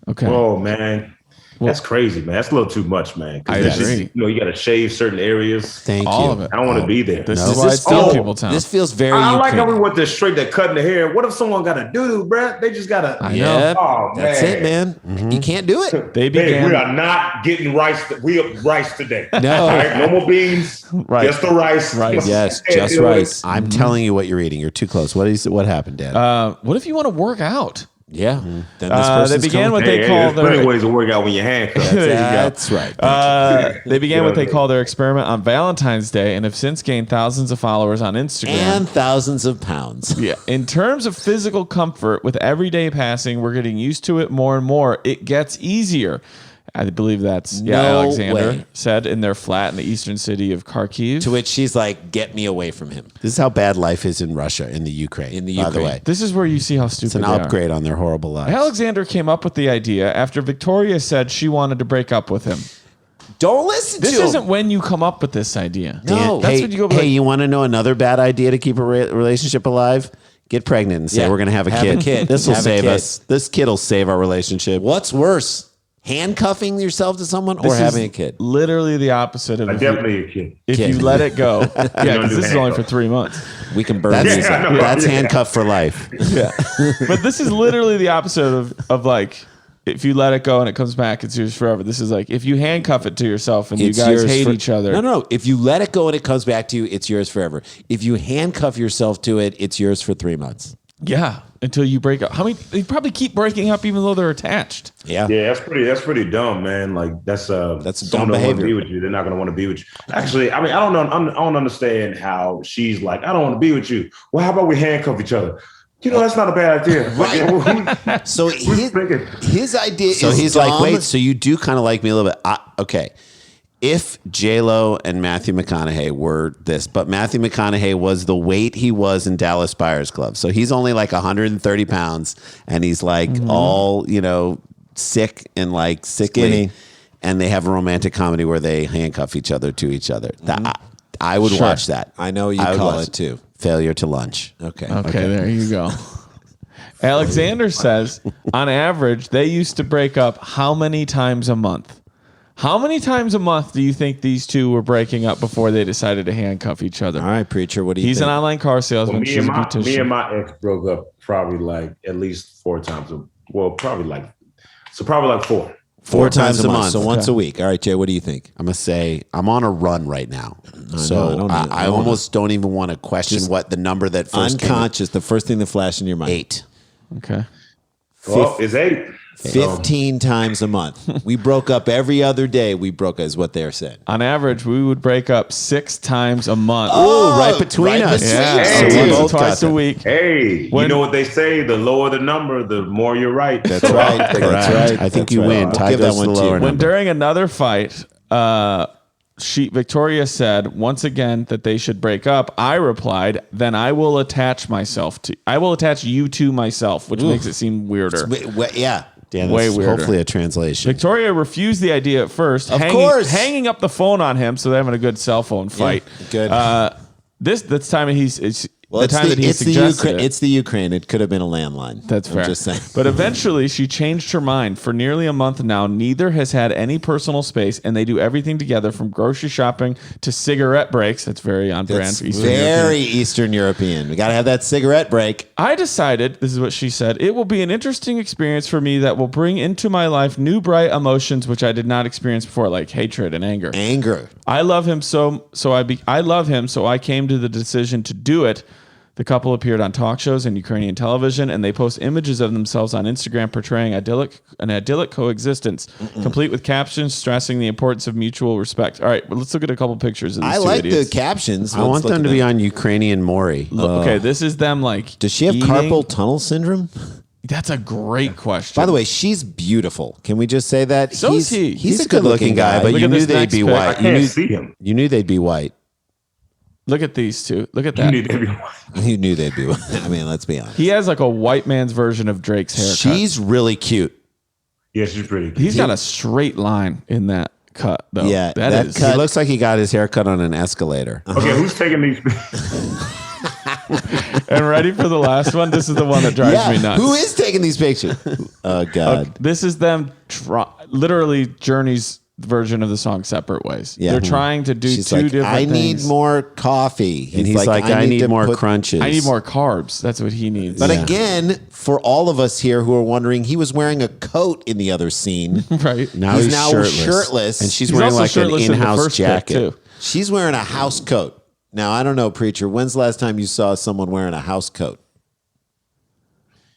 Okay. Oh man, that's crazy, man. That's a little too much, man. 'Cause I it's agree. just, you got to shave certain areas. Thank All you. of it. I don't want to be there. This No. is why I tell people, Tom. This feels very. I like how we Ukrainian. went this straight to cutting the hair. What if someone got a doo-doo, bruh? They just got to. I know. Yeah, Oh, that's man. it, man. You can't do it. They Hey, began. we are not getting rice. We are rice today. No. All right, no more beans. Right. Just the rice. Rice. Yes, Can't just do it. rice. I'm telling you what you're eating. You're too close. What happened, Dad? What if you want to work out? Yeah. Then this They person's began coming- what they Hey, call there's plenty their. of ways to work out when you're handcuffed. There you go. That's right. They began what they call their experiment on Valentine's Day and have since gained thousands of followers on Instagram. And thousands of pounds. Yeah. In terms of physical comfort, with every day passing, we're getting used to it more and more. It gets easier. I believe that's No Alexander way. said in their flat in the eastern city of Kharkiv. To which she's like, "Get me away from him." This is how bad life is in Russia, in the Ukraine. In the by the Ukraine. way, This is where you see how it's stupid an they are. upgrade on their horrible lives. Alexander came up with the idea after Victoria said she wanted to break up with him. Don't listen This to him. isn't when you come up with this idea. No. That's hey, when you go. hey, Like, you want to know another bad idea to keep a relationship alive? Get pregnant and say Yeah. we're going to have a Have kid. a kid. This will Have a save kid. us. This kid will save our relationship. What's worse, handcuffing yourself to someone this or is having a kid? Literally the opposite of Definitely a kid. if Kid. you let it go. Yeah, don't because do this is only for handcuffs. 3 months. We can burn That's, these. I know. that's Yeah. handcuffed for life. But this is literally the opposite of like if you let it go and it comes back, it's yours forever. This is like if you handcuff it to yourself and It's you guys yours hate for- each other. No. If you let it go and it comes back to you, it's yours forever. If you handcuff yourself to it, it's yours for 3 months. Yeah, until you break up. How many? They probably keep breaking up even though they're attached. Yeah. Yeah, that's pretty dumb, man. Like that's That's dumb someone don't want to behavior. be with you. They're not gonna want to be with you. Actually, I mean, I don't know. I don't understand how she's like, I don't want to be with you. Well, how about we handcuff each other? You know, that's not a bad idea. Like, So his idea So is he's dumb. like, wait, so you do kind of like me a little bit. Okay. If J-Lo and Matthew McConaughey were this, but Matthew McConaughey was the weight he was in Dallas Buyers Club. So he's only like 130 pounds and he's like all, sick and like sickly. Skinny. And they have a romantic comedy where they handcuff each other to each other. I would watch that. I know you I would call watch it too. Failure to lunch. Okay. Okay, there you go. Alexander says, on average, they used to break up how many times a month? How many times a month do you think these two were breaking up before they decided to handcuff each other? All right, preacher. What do you He's think? an online car salesman. me She's and a beautician. me and my ex broke up probably like at least 4 times. Probably like 4. Four times a month. So Okay. once a week. All right, Jay, what do you think? I'm going to say I'm on a run right now. So I almost don't even want to question what the number that first came up. Unconscious, the first thing that flashed in your mind. 8. Okay. Well, it's 8. 15 times a month. We broke up every other day. We broke up is what they're saying. On average, we would break up 6 times a month. Oh, right between us. yeah. us. So Hey. once or twice a week. Hey, When- you know what they say? The lower the number, the more you're right. That's right. That's right. I think That's you right. win. I'll Ty give that goes to one the to you. lower When number. during another fight, Victoria said once again that they should break up. I replied, "Then I will attach you to myself," which makes it seem weirder. Yeah. Yeah, way that's weirder. hopefully a translation. Victoria refused the idea at first, Of course. hanging up the phone on him, so they're having a good cell phone fight. good. This time it's Well, the it's time that he it's the suggested Ukraine. it. It's the Ukraine. It could have been a landline. That's fair. I'm just saying. But eventually, she changed her mind. For nearly a month now, neither has had any personal space, and they do everything together from grocery shopping to cigarette breaks. That's very on brand That's for Eastern very European. Eastern European. We got to have that cigarette break. I decided, this is what she said, it will be an interesting experience for me that will bring into my life new bright emotions which I did not experience before, like hatred and anger. Anger. I love him I love him, so I came to the decision to do it. The couple appeared on talk shows and Ukrainian television, and they post images of themselves on Instagram portraying an idyllic coexistence, complete with captions stressing the importance of mutual respect. All right, well, let's look at a couple pictures of these I two like idiots. the captions. I Let's want look them at to be on Ukrainian Maury. Okay, this is them like. Does she have eating. carpal tunnel syndrome? That's a great question. By the way, she's beautiful. Can we just say that? So is he. He's a good-looking guy, but Look you at knew this they'd next be pic. white. I can't see him. You knew they'd be white. Look at these two. Look at You that. need everyone. You knew they'd be white. I mean, let's be honest. He has like a white man's version of Drake's haircut. She's really cute. Yeah, she's pretty cute. He's got a straight line in that cut, though. Yeah, that is. cut. He looks like he got his hair cut on an escalator. Okay, who's taking these? And ready for the last one? This is the one that drives me nuts. Who is taking these pictures? Oh, God. This is them literally Journey's version of the song Separate Ways. Yeah. They're trying to do She's two like, different I things. need more coffee. And he's like, I need to more put- crunches. I need more carbs. That's what he needs. But again, for all of us here who are wondering, he was wearing a coat in the other scene. right. Now He's he's now shirtless. And she's He's wearing also like an shirtless in the in-house first pic, jacket. too. She's wearing a house coat. Now, I don't know, Preacher. When's the last time you saw someone wearing a house coat?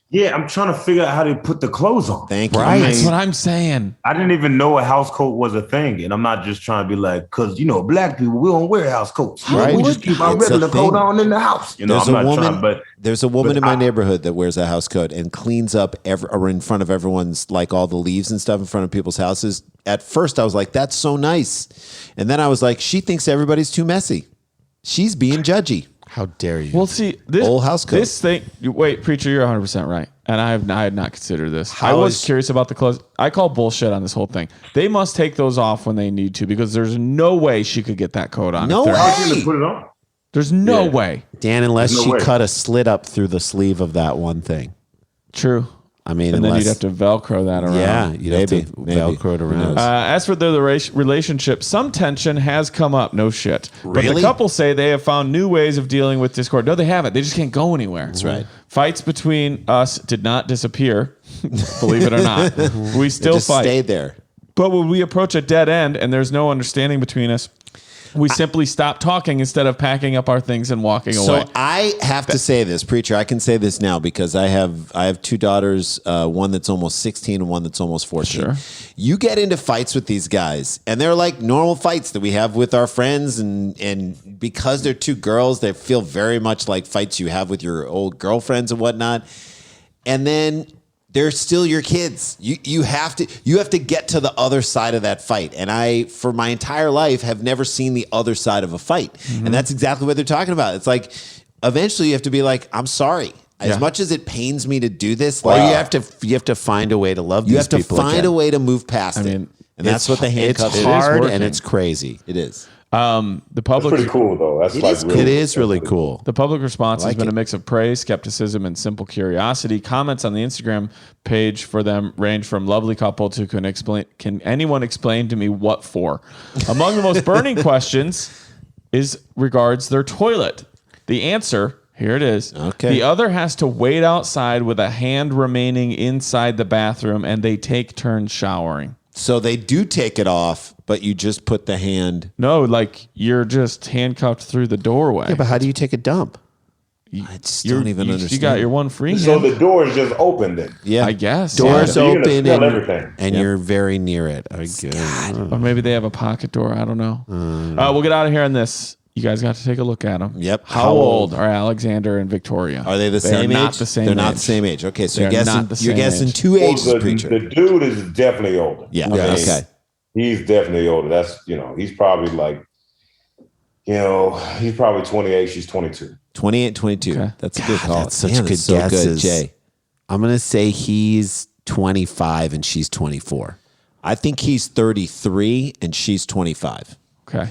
Yeah, I'm trying to figure out how they put the clothes on. Thank you. Right. That's what I'm saying. I didn't even know a house coat was a thing, and I'm not just trying to be like, because black people, we don't wear house coats. Right. We just keep our It's a regular coat thing. on in the house. I'm There's not a woman. trying, but There's a woman but in my I- neighborhood that wears a house coat and cleans up or in front of everyone's, like all the leaves and stuff in front of people's houses. At first, I was like, "That's so nice," and then I was like, "She thinks everybody's too messy. She's being judgy." How dare you? Well, see, this Old house coat. This thing. Wait, Preacher, you're 100% right, and I had not considered this. I was curious about the clothes. I call bullshit on this whole thing. They must take those off when they need to because there's no way she could get that coat on. No if they're- way. put it on. There's no way. Dan, unless No she way. cut a slit up through the sleeve of that one thing. True. I mean, And then unless you'd have to Velcro that around. yeah, you'd Maybe, have to maybe. Velcro it Who around. knows? As for their relationship, some tension has come up. No shit. But the Really? couple say they have found new ways of dealing with discord. No, they haven't. They just can't go anywhere. That's right. Fights between us did not disappear, believe it or not. We still Just fight. stayed there. But when we approach a dead end and there's no understanding between us, we simply stop talking instead of packing up our things and walking away. So I have to say this, Preacher. I can say this now because I have two daughters, one that's almost 16 and one that's almost 14. Sure. You get into fights with these guys, and they're like normal fights that we have with our friends, and because they're two girls, they feel very much like fights you have with your old girlfriends and whatnot. And then they're still your kids. You have to get to the other side of that fight. And I, for my entire life, have never seen the other side of a fight. And that's exactly what they're talking about. It's like eventually you have to be like, I'm sorry. As Yeah. much as it pains me to do this, Or like, you have to find a way to love you these have to people find again. a way to move past it. mean, And that's what the handcuffs It's are. hard working. and it's crazy. It is. The That's public pretty cool, though. That's like really, It is really cool. The public response has like been it. a mix of praise, skepticism, and simple curiosity. Comments on the Instagram page for them range from lovely couple to can anyone explain to me what for? Among the most burning questions is regards their toilet. The answer, here it is. Okay. The other has to wait outside with a hand remaining inside the bathroom and they take turns showering. So they do take it off, but you just put the hand. No, like you're just handcuffed through the doorway. Yeah, but how do you take a dump? I just don't even understand. You got your one free So hand. the door is just open then. Yeah. I guess. Doors yeah. You're gonna open smell and, everything. and you're very near it. I guess. Or maybe they have a pocket door. I don't know. We'll get out of here on this. You guys got to take a look at them. Yep. How old are Alexander and Victoria? Are they the same age? Not the same. They're age. not the same age. Okay, so They're you're not the guessing. You're same guessing age. two Well, ages, Preacher. the dude is definitely older. Yeah. I mean, Okay. He's definitely older. That's, he's probably like, he's probably 28. She's 22. 28, 22. Okay. That's a good call. That's such Damn, good that's so good, guesses. Jay. I'm gonna say he's 25 and she's 24. I think he's 33 and she's 25. Okay.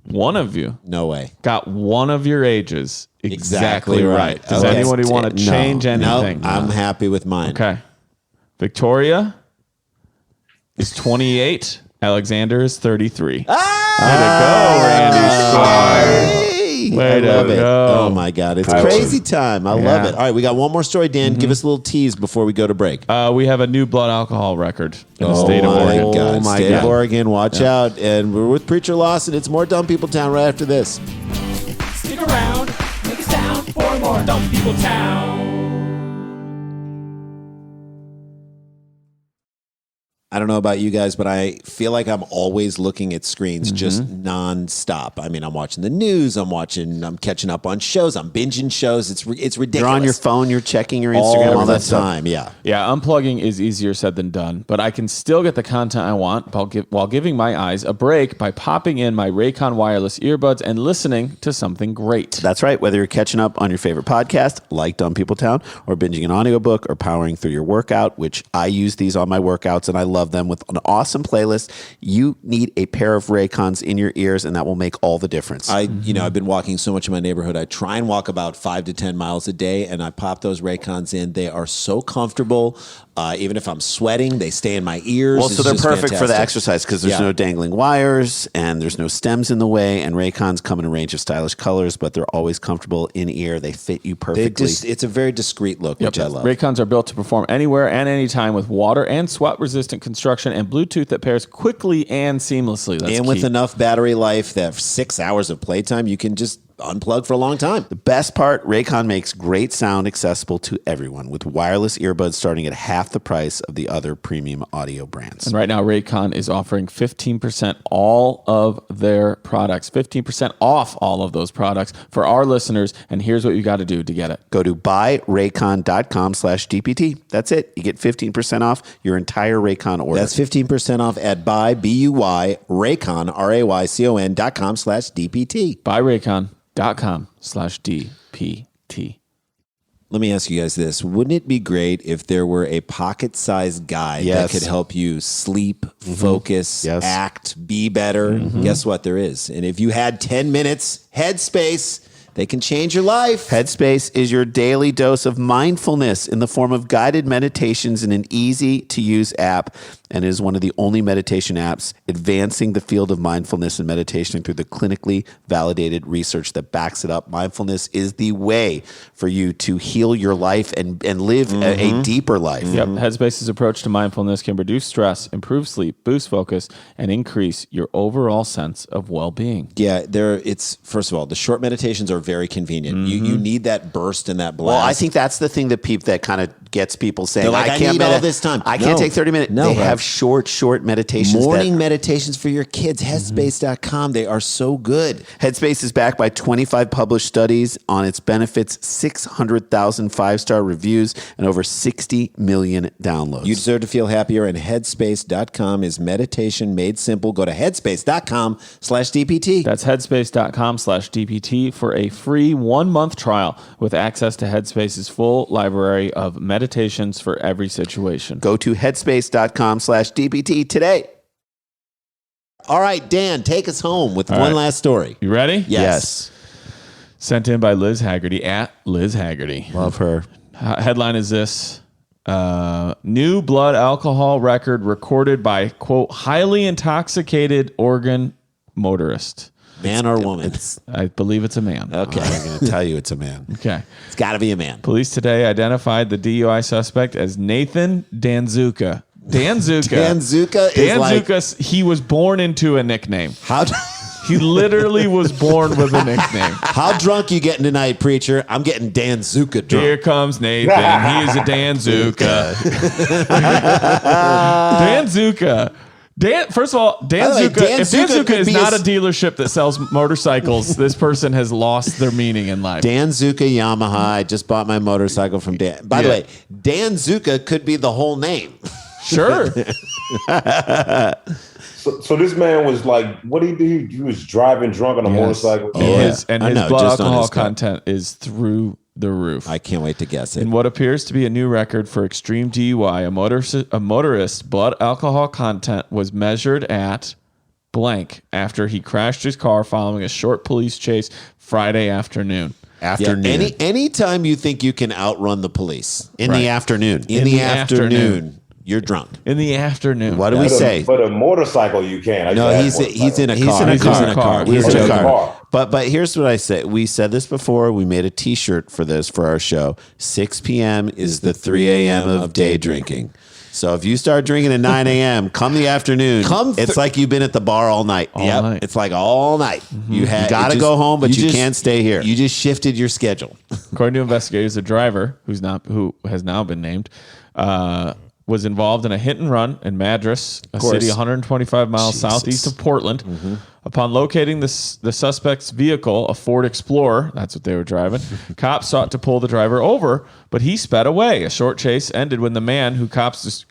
One of you No way. got one of your ages exactly Exactly right. right. Does Okay. anybody want to No. change No, anything? I'm happy with mine. Okay. Victoria is 28. Alexander is 33. Hey, Way I to love it. go. Oh my God. It's I love crazy time. I love Yeah. it. All right, we got one more story, Dan. Give us a little tease before we go to break. We have a new blood alcohol record in the state of my Oregon. God. Oh my State of God. Oregon, watch out. And we're with Preacher Lawson. It's more Dumb People Town right after this. Stick around, make a sound for more Dumb People Town. I I don't know about you guys, but I feel like I'm always looking at screens just nonstop. I mean, I'm watching the news, I'm catching up on shows, I'm binging shows. It's ridiculous. You're on your phone, you're checking your Instagram all all the that stuff. time. Yeah. Yeah, unplugging is easier said than done, but I can still get the content I want while giving my eyes a break by popping in my Raycon wireless earbuds and listening to something great. That's right. Whether you're catching up on your favorite podcast, like Dumb People Town, or binging an audiobook, or powering through your workout, which I use these on my workouts and I love them with an awesome playlist, you need a pair of Raycons in your ears, and that will make all the difference. I've been walking so much in my neighborhood. I try and walk about 5 to 10 miles a day, and I pop those Raycons in. They are so comfortable. Even if I'm sweating, they stay in my ears. Well, so they're perfect for the exercise because there's Yeah. no dangling wires and there's no stems in the way. And Raycons come in a range of stylish colors, but they're always comfortable in ear. They fit you perfectly. It's a very discreet look, which I love. Raycons are built to perform anywhere and anytime with water and sweat-resistant construction and Bluetooth that pairs quickly and seamlessly. That's and key. with enough battery life, that 6 hours of playtime, you can just unplug for a long time. The best part, Raycon makes great sound accessible to everyone with wireless earbuds starting at half the price of the other premium audio brands. And right now, Raycon is offering 15% all of their products, 15% off all of those products for our listeners. And here's what you got to do to get it. Go to buyraycon.com/DPT. That's it. You get 15% off your entire Raycon order. That's 15% off at Raycon, RAYCON.com/DPT. buyraycon.com/DPT. Let me ask you guys this. Wouldn't it be great if there were a pocket-sized guide that could help you sleep, focus, act, be better? Guess what? There is. And if you had 10 minutes, Headspace, they can change your life. Headspace is your daily dose of mindfulness in the form of guided meditations in an easy-to-use app, and is one of the only meditation apps advancing the field of mindfulness and meditation through the clinically validated research that backs it up. Mindfulness is the way for you to heal your life and live a deeper life. Yep. Headspace's approach to mindfulness can reduce stress, improve sleep, boost focus, and increase your overall sense of well-being. Yeah, first of all, the short meditations are very convenient. You need that burst and that blast. Well, I think that's the thing that kind of gets people saying, They're like, I need all this time. I can't take 30 minutes. No, they right. have short meditations. Morning meditations for your kids. Headspace.com. They are so good. Headspace is backed by 25 published studies on its benefits, 600,000 five-star reviews, and over 60 million downloads. You deserve to feel happier, and Headspace.com is meditation made simple. Go to Headspace.com/DPT. That's Headspace.com/DPT for a free 1-month trial with access to Headspace's full library of meditations for every situation. Go to Headspace.com/DPT today. All right, Dan, take us home with one last story. You ready? Yes. Sent in by Liz Haggerty at Liz Haggerty. Love her. Headline is this. New blood alcohol record recorded by, quote, highly intoxicated Oregon motorist. Man or woman? I believe it's a man. Okay. I'm going to tell you it's a man. Okay. It's got to be a man. Police today identified the DUI suspect as Nathan Danzuka. Danzuka is like... Danzuka, he was born into a nickname. How... He literally was born with a nickname. How drunk you getting tonight, preacher? I'm getting Danzuka drunk. Here comes Nathan. He's a Danzuka. Danzuka. First of all, Danzuka, if Danzuka is not a dealership that sells motorcycles, this person has lost their meaning in life. Danzuka Yamaha. I just bought my motorcycle from Dan. By the way, Danzuka could be the whole name. Sure. So this man was like, what did he do? He was driving drunk on a motorcycle. His blood alcohol content is through the roof. I can't wait to guess it. In what appears to be a new record for extreme DUI, a motorist's blood alcohol content was measured at blank after he crashed his car following a short police chase Friday afternoon. Anytime you think you can outrun the police in the afternoon. In the afternoon. You're drunk. In the afternoon. What do we say? But a motorcycle, you can. No, he's in a car. He's in a car. He's in a car. But here's what I say. We said this before. We made a T-shirt for this for our show. 6 p.m. is the 3 a.m. of day drinking. So if you start drinking at 9 a.m., come the afternoon, it's like you've been at the bar all night. Night. It's like all night. You got to go home, but you can't stay here. You just shifted your schedule. According to investigators, the driver, who has now been named, was involved in a hit and run in Madras, a city 125 miles southeast of Portland. Upon locating the suspect's vehicle, a Ford Explorer, that's what they were driving, cops sought to pull the driver over, but he sped away. A short chase ended when the man, who cops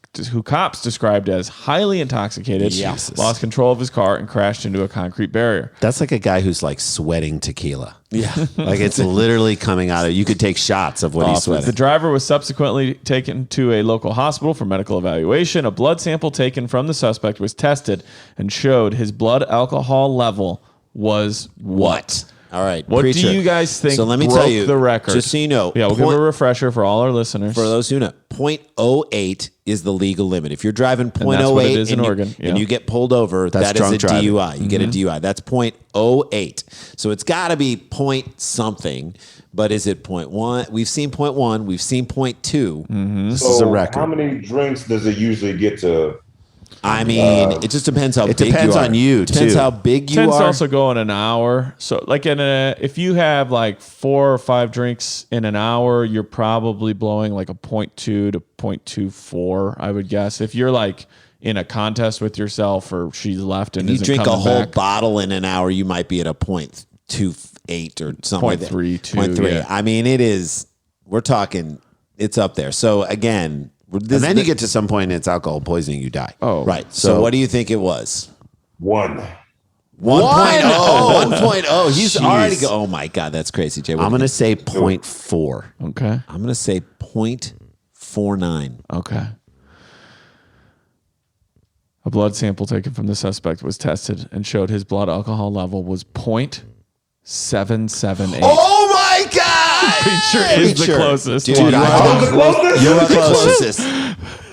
described as highly intoxicated, lost control of his car and crashed into a concrete barrier. That's like a guy who's like sweating tequila. Yeah. Like it's literally coming out of, you could take shots of what he's sweating. The driver was subsequently taken to a local hospital for medical evaluation. A blood sample taken from the suspect was tested and showed his blood alcohol level was what? All right. What do you guys think? So let me broke tell you the record? Just so you know. Yeah, we'll give a refresher for all our listeners. For those who know, 0.08 is the legal limit. If you're driving 0.08 that's what it is in Oregon. and you get pulled over, That's that is drunk a driving. DUI. You get a DUI. That's 0.08. So it's got to be point something. But is it 0.1? We've seen 0.1. We've seen 0.2. This is a record. How many drinks does it usually get to? I mean, it just depends how big you are. It depends on you, Depends too. how big you Tends to are. also go in an hour. So, like if you have like 4 or 5 drinks in an hour, you're probably blowing like a 0.2 to 0.24, I would guess. If you're like in a contest with yourself, or she's left and If you isn't drink a coming whole back. bottle in an hour, you might be at a 0.28 or something like that. 0.32, 0.3. yeah. I mean, we're talking, it's up there. So again, And then you get to some point, it's alcohol poisoning, you die. Oh, right. So what do you think it was? 1. 1.0. 1.0. He's already oh my God, that's crazy, Jay. I'm going to say 0.4. Okay. I'm going to say 0.49. Okay. A blood sample taken from the suspect was tested and showed his blood alcohol level was 0.778. Oh my God! Preacher is the closest. Dude, one. you're the closest.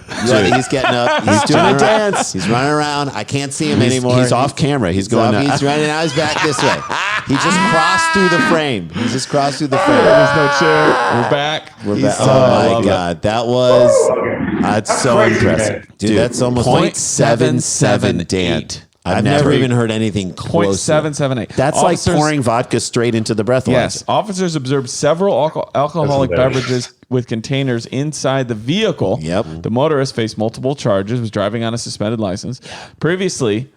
He's getting up. He's doing a dance. He's running around. I can't see him anymore. He's off camera. He's going. He's running. Now he's back this way. He just crossed through the frame. He just crossed through the frame. There's no chair. We're back. We're back. Oh my God, that was That's so crazy, impressive, man. dude. That's almost 0.77, Dan. I've never even heard anything close. 0.778. That's Officers- like pouring vodka straight into the breathalyzer. Yes, officers observed several alcoholic That's hilarious. beverages with containers inside the vehicle. Yep. The motorist faced multiple charges, was driving on a suspended license. Previously,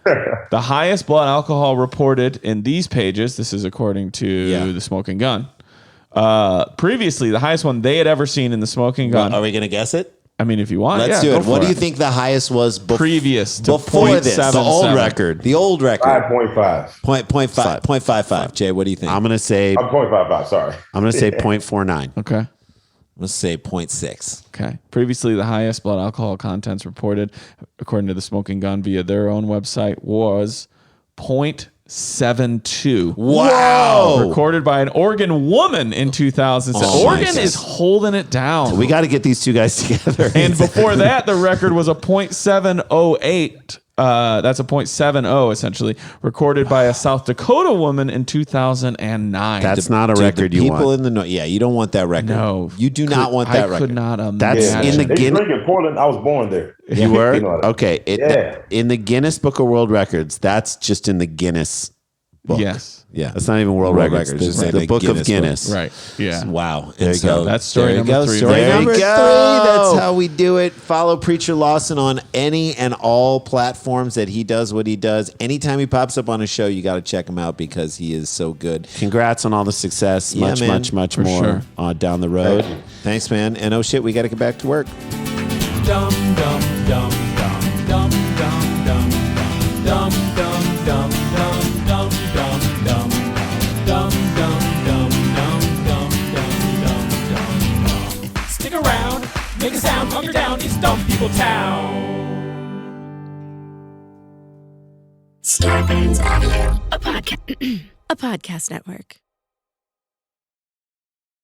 the highest blood alcohol reported in these pages, this is according to the Smoking Gun. Previously, the highest one they had ever seen in the Smoking Gun. Are we gonna guess it? I mean, if you want, Let's do go it. for What do you think the highest was Previous to before this? The old 0.77. record. The old record. 5.5. 0.55. Jay, what do you think? I'm gonna say. I'm 0.55. Sorry. I'm gonna say 0.49. Okay. Let's say 0.6. Okay. Previously, the highest blood alcohol contents reported, according to the Smoking Gun via their own website, was 0.72. Wow. Recorded by an Oregon woman in 2007. Oh, my Oregon God. is holding it down. We got to get these two guys together. And before that, the record was a 0.708. That's a 0.70 essentially, recorded by a South Dakota woman in 2009. That's not a Dude, record the you people want. in the north. Yeah, you don't want that record. No, you do not want that I record. could not imagine. That's in the They Guinness. drink in Portland. I was born there. You were You know that. okay. In the Guinness Book of World Records, that's just in the Guinness book. Yes. Yeah, That's not even World Records. Records. It's It's the the Book of Guinness Guinness. Right. Yeah. Wow. There And you go. That's story there you number go. 3. Story There you number 3. go. That's how we do it. Follow Preacher Lawson on any and all platforms that he does what he does. Anytime he pops up on a show, you got to check him out because he is so good. Congrats on all the success. Yeah, Much, man. much, much For more sure. down the road. Thanks, man. And oh shit, we got to get back to work. Dum dum dum dum dum dum dum dum dum dum dum dum dum dum dum dum dum dum dum dum. Stick around, make a sound, hunker down. It's Dumb People Town. Scarpins Avenue. A podcast network.